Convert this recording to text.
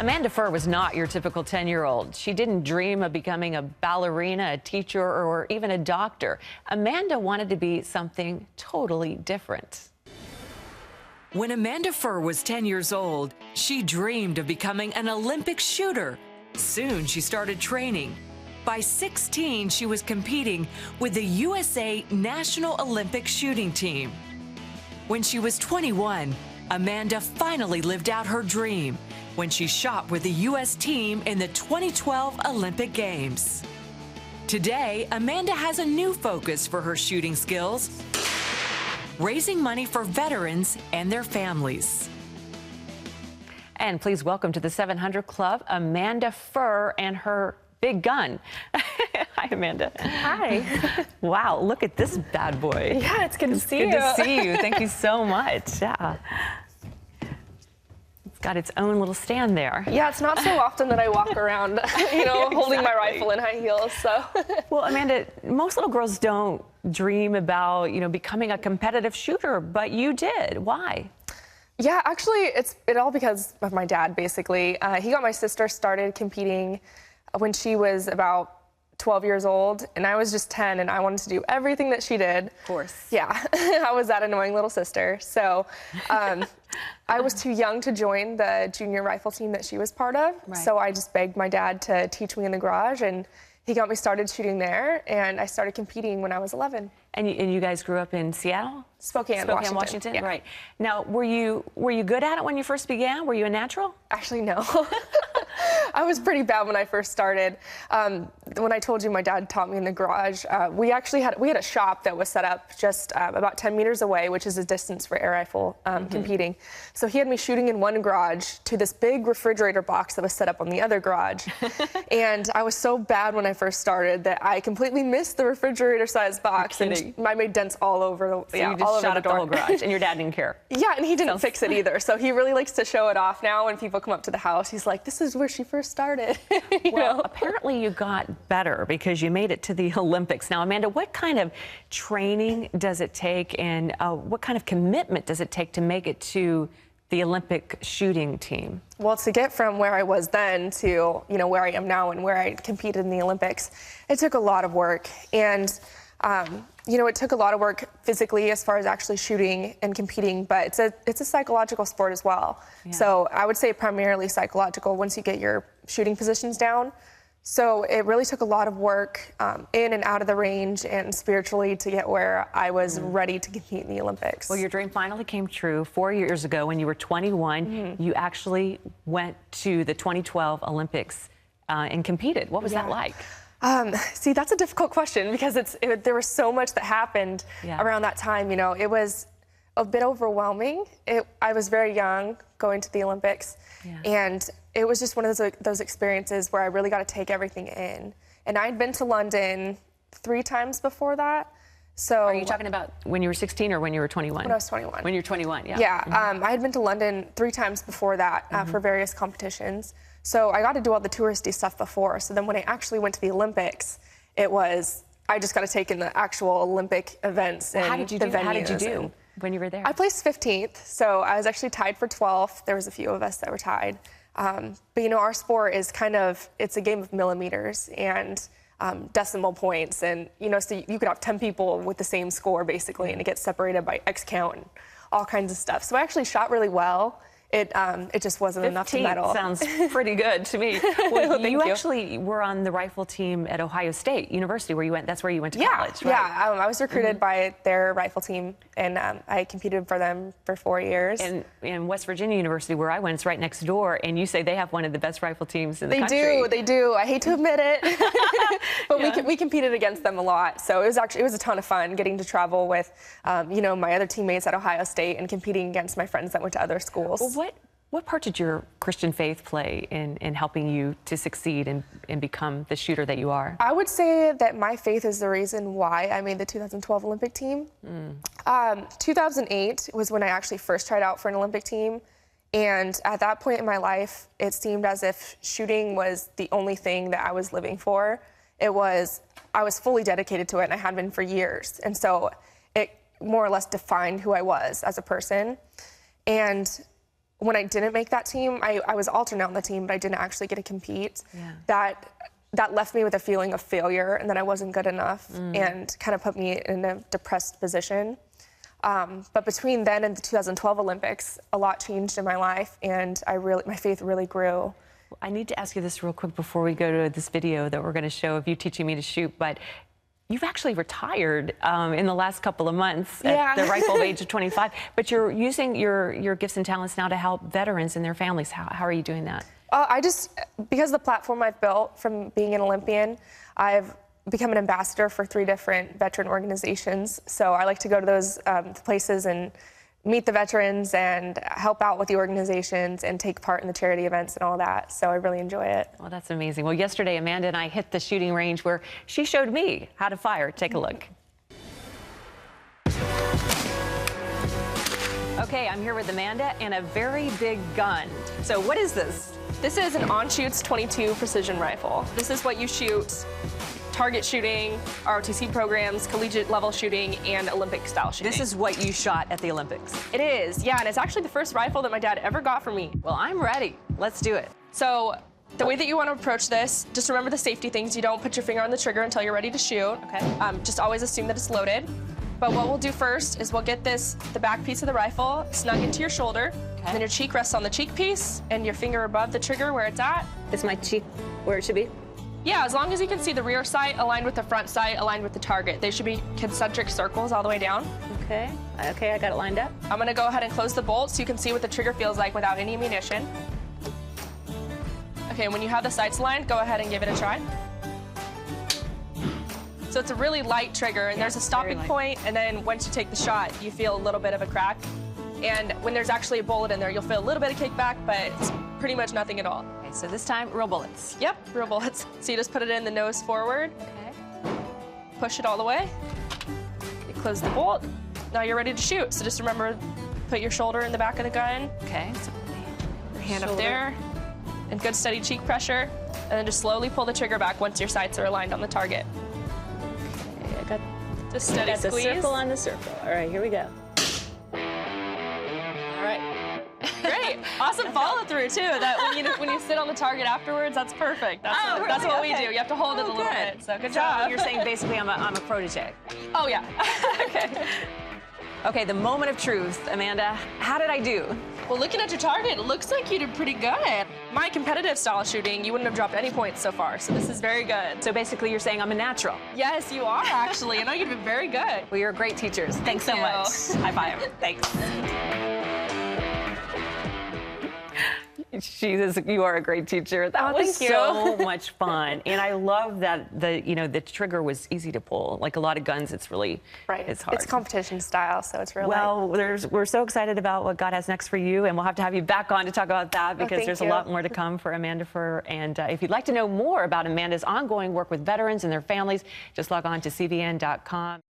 Amanda Furr was not your typical 10-year-old. She didn't dream of becoming a ballerina, a teacher, or even a doctor. Amanda wanted to be something totally different. When Amanda Furr was 10 years old, she dreamed of becoming an Olympic shooter. Soon she started training. By 16, she was competing with the USA National Olympic Shooting Team. When she was 21, Amanda finally lived out her dream when she shot with the U.S. team in the 2012 Olympic Games. Today, Amanda has a new focus for her shooting skills: raising money for veterans and their families. And please welcome to the 700 Club, Amanda Furr and her big gun. Hi, Amanda. Hi. Wow, look at this bad boy. Yeah, it's good to see you. Good to see you. Thank you so much. Yeah. It's got its own little stand there. Yeah, it's not so often that I walk around, holding my rifle in high heels, so. Well, Amanda, most little girls don't dream about, becoming a competitive shooter, but you did. Why? Yeah, actually, it's all because of my dad, basically. He got my sister started competing when she was about 12 years old, and I was just 10, and I wanted to do everything that she did. Of course. Yeah, I was that annoying little sister. So I was too young to join the junior rifle team that she was part of. Right. So I just begged my dad to teach me in the garage, and he got me started shooting there, and I started competing when I was 11. And you guys grew up in Seattle? Spokane, Washington. Yeah. Right. Now, were you good at it when you first began? Were you a natural? Actually, no. I was pretty bad when I first started. When I told you my dad taught me in the garage, we had a shop that was set up just about 10 meters away, which is a distance for air rifle competing. So he had me shooting in one garage to this big refrigerator box that was set up on the other garage. And I was so bad when I first started that I completely missed the refrigerator-sized box, and I made dents all over the all over shot up the whole garage, and your dad didn't care. Yeah, and he didn't fix it either. So he really likes to show it off now when people come up to the house. He's like, "This is where she first started." Well, apparently you got better because you made it to the Olympics. Now, Amanda, what kind of training does it take, and what kind of commitment does it take to make it to the Olympic shooting team? Well, to get from where I was then to where I am now and where I competed in the Olympics, it took a lot of work. And it took a lot of work physically as far as actually shooting and competing, but it's a psychological sport as well. Yeah. So I would say primarily psychological once you get your shooting positions down. So it really took a lot of work in and out of the range and spiritually to get where I was ready to compete in the Olympics. Well, your dream finally came true 4 years ago when you were 21. You actually went to the 2012 Olympics and competed. What was that like? See, that's a difficult question because there was so much that happened around that time. It was a bit overwhelming. I was very young going to the Olympics, and it was just one of those experiences where I really got to take everything in. And I'd been to London 3 times before that. So are you talking about when you were 16 or when you were 21? When I was 21. When you're 21, yeah. Yeah, I had been to London 3 times before that for various competitions. So I got to do all the touristy stuff before. So then when I actually went to the Olympics, I just got to take in the actual Olympic events and How did you do when you were there? I placed 15th, so I was actually tied for 12th. There was a few of us that were tied. But our sport is it's a game of millimeters and decimal points. And, so you could have 10 people with the same score basically, and it gets separated by X count and all kinds of stuff. So I actually shot really well. It just wasn't enough to medal. Sounds pretty good to me. Well, you actually were on the rifle team at Ohio State University, where you went. That's where you went to college, right? Yeah. I was recruited by their rifle team, and I competed for them for 4 years. And in West Virginia University, where I went, it's right next door. And you say they have one of the best rifle teams in the country. They do. I hate to admit it, but we competed against them a lot. So it was a ton of fun getting to travel with, my other teammates at Ohio State and competing against my friends that went to other schools. Well, what part did your Christian faith play in helping you to succeed and become the shooter that you are? I would say that my faith is the reason why I made the 2012 Olympic team. 2008 was when I actually first tried out for an Olympic team. And at that point in my life, it seemed as if shooting was the only thing that I was living for. I was fully dedicated to it, and I had been for years. And so it more or less defined who I was as a person. And when I didn't make that team, I was alternate on the team, but I didn't actually get to compete. Yeah. That left me with a feeling of failure and that I wasn't good enough and kind of put me in a depressed position. But between then and the 2012 Olympics, a lot changed in my life, and my faith really grew. I need to ask you this real quick before we go to this video that we're going to show of you teaching me to shoot, but you've actually retired in the last couple of months at the ripe old age of 25, but you're using your gifts and talents now to help veterans and their families. How are you doing that? Because of the platform I've built from being an Olympian, I've become an ambassador for 3 different veteran organizations. So I like to go to those places and meet the veterans and help out with the organizations and take part in the charity events and all that. So I really enjoy it. Well, that's amazing. Well, yesterday, Amanda and I hit the shooting range where she showed me how to fire. Take a look. Okay, I'm here with Amanda and a very big gun. So what is this? This is an Anschutz 22 precision rifle. This is what you shoot target shooting, ROTC programs, collegiate level shooting, and Olympic style shooting. This is what you shot at the Olympics. It is, yeah, and it's actually the first rifle that my dad ever got for me. Well, I'm ready. Let's do it. So the way that you want to approach this, just remember the safety things. You don't put your finger on the trigger until you're ready to shoot. Okay. Just always assume that it's loaded. But what we'll do first is we'll get the back piece of the rifle snug into your shoulder. Okay. And then your cheek rests on the cheek piece and your finger above the trigger where it's at. Is my cheek where it should be? Yeah, as long as you can see the rear sight aligned with the front sight, aligned with the target. They should be concentric circles all the way down. Okay. Okay, I got it lined up. I'm gonna go ahead and close the bolt so you can see what the trigger feels like without any ammunition. Okay, when you have the sights aligned, go ahead and give it a try. So it's a really light trigger, and there's a stopping point, and then once you take the shot, you feel a little bit of a crack. And when there's actually a bullet in there, you'll feel a little bit of kickback, but it's pretty much nothing at all. Okay, so this time, real bullets. Yep, real bullets. So you just put it in the nose forward, Okay. push it all the way, you close the bolt, now you're ready to shoot. So just remember, put your shoulder in the back of the gun, Okay. So your hand up there, and good steady cheek pressure, and then just slowly pull the trigger back once your sights are aligned on the target. okay, I got Just steady the squeeze. circle on the circle. All right, here we go. All right. Great. Awesome follow through too. That when you sit on the target afterwards, that's perfect. That's Oh, that's really? what we Okay. do. You have to hold it a little good. bit. So good So job. you're saying basically I'm a protege. Oh yeah. Okay. Okay, the moment of truth, Amanda. How did I do? Well, looking at your target, it looks like you did pretty good. My competitive style shooting, you wouldn't have dropped any points so far. So this is very good. So basically, you're saying I'm a natural. Yes, you are actually. I know you've been very good. Well, you're great teachers. Thanks so you. much. High five. Thanks. You are a great teacher. That was thank you. so much fun, and I love that the trigger was easy to pull. Like a lot of guns, it's really it's hard. It's competition style, so it's really Well, we're so excited about what God has next for you, and we'll have to have you back on to talk about that because thank there's you. a lot more to come for Amanda Furr. And if you'd like to know more about Amanda's ongoing work with veterans and their families, just log on to cbn.com.